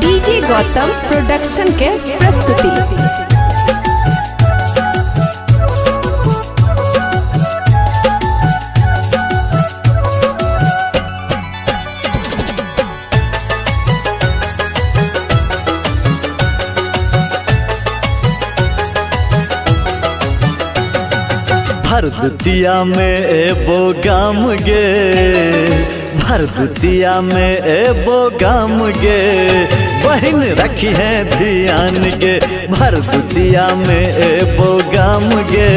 DJ Gautam production के प्रस्तुति। भरदुतिया में एबो गाम गे, भरदुतिया में एबो गाम गे, बहन रखी है ध्यान गे। भरदुतिया में एबो गाम गे,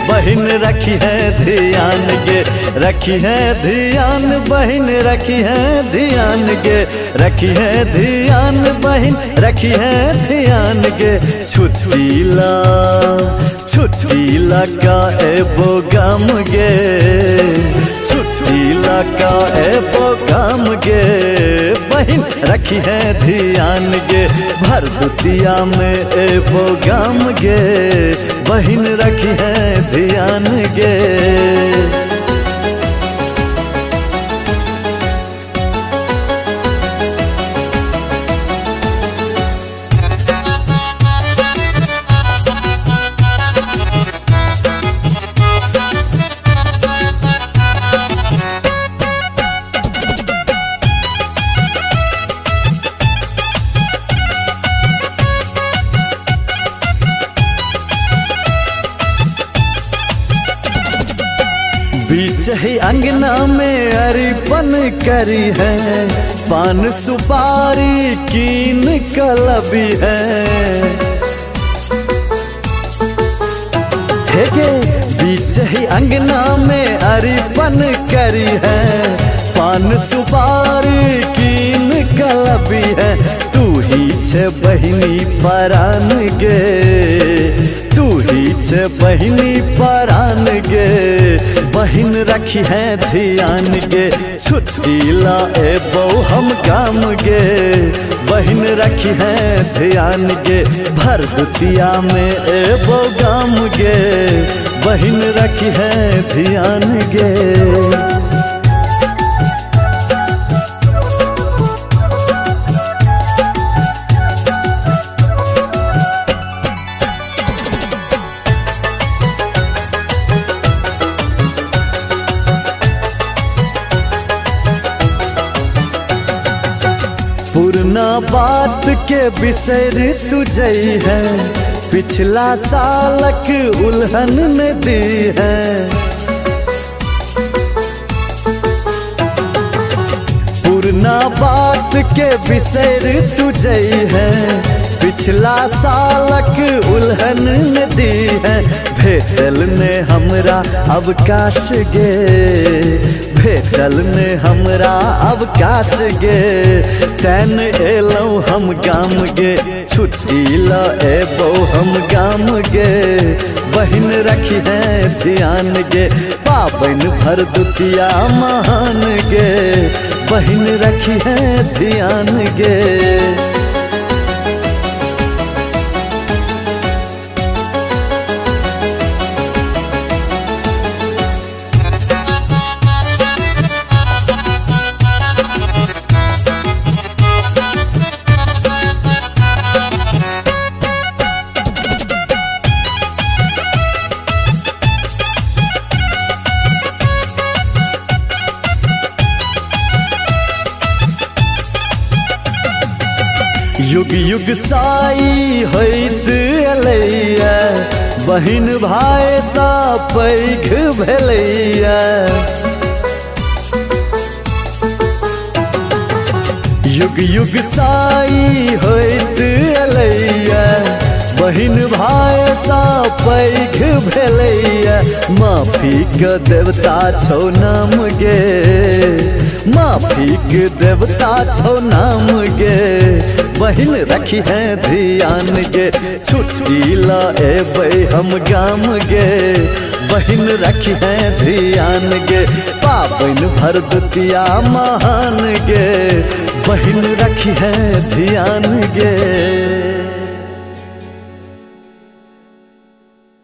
बहन रखी है ध्यान गे, रखी है ध्यान बहन रखी है ध्यान गे, रखी है ध्यान बहन रखी है ध्यान गे। छुट्टी लगा एबो गाम गे, छुट्टी लगा एबो गाम गे, बहन रखी है ध्यान गे। भरदुतिया में एबो गाम गे, बहन रखी है ध्यान गे। बीच ही अंगना में अरिपन करी है, पान सुपारी कीन कलबी है। बीच ही अंगना में अरिपन करी है, पान सुपारी कीन कलबी है। तू ही छे बहिनी परान गे, तू ही छे बहिनी परान गे, बहिन रखी है ध्यान गे। छुट्टी ला एबो हम गाम गे, बहिन रखी है ध्यान गे। भरदुतिया में एबो गाम गे, बहिन रखी है ध्यान गे। पुरना बात के बिसर तुझई है, पिछला सालक उल्हन न दी है। पुरना बात के बिसर तुझई है, पिछला सालक उल्हन न दी है। भेटल ने हमरा अवकाश गे, भेटल ने हमरा अवकाश गे, तैन एलौ हम गाम गे। छुट्टी ला एबो हम गाम गे, बहिन रखी है ध्यान गे। पाबन भरदुतिया महान गे, बहिन रखी है ध्यान गे। युग युग साई होइत अलैया, बहिन भाई सा पैघ भेलैया। युग युग साई होइत अलैया, बहिन भाई सा पैघ भेलैया। माफी के देवता छौ नाम गे, माफी के देवता छौ नाम गे, बहिन रखी है ध्यान गे। छुट्टी ला एबै हम गाम गे, बहिन रखी है ध्यान गे। पाबन भरदुतिया महान गे, बहिन रखी है ध्यान गे।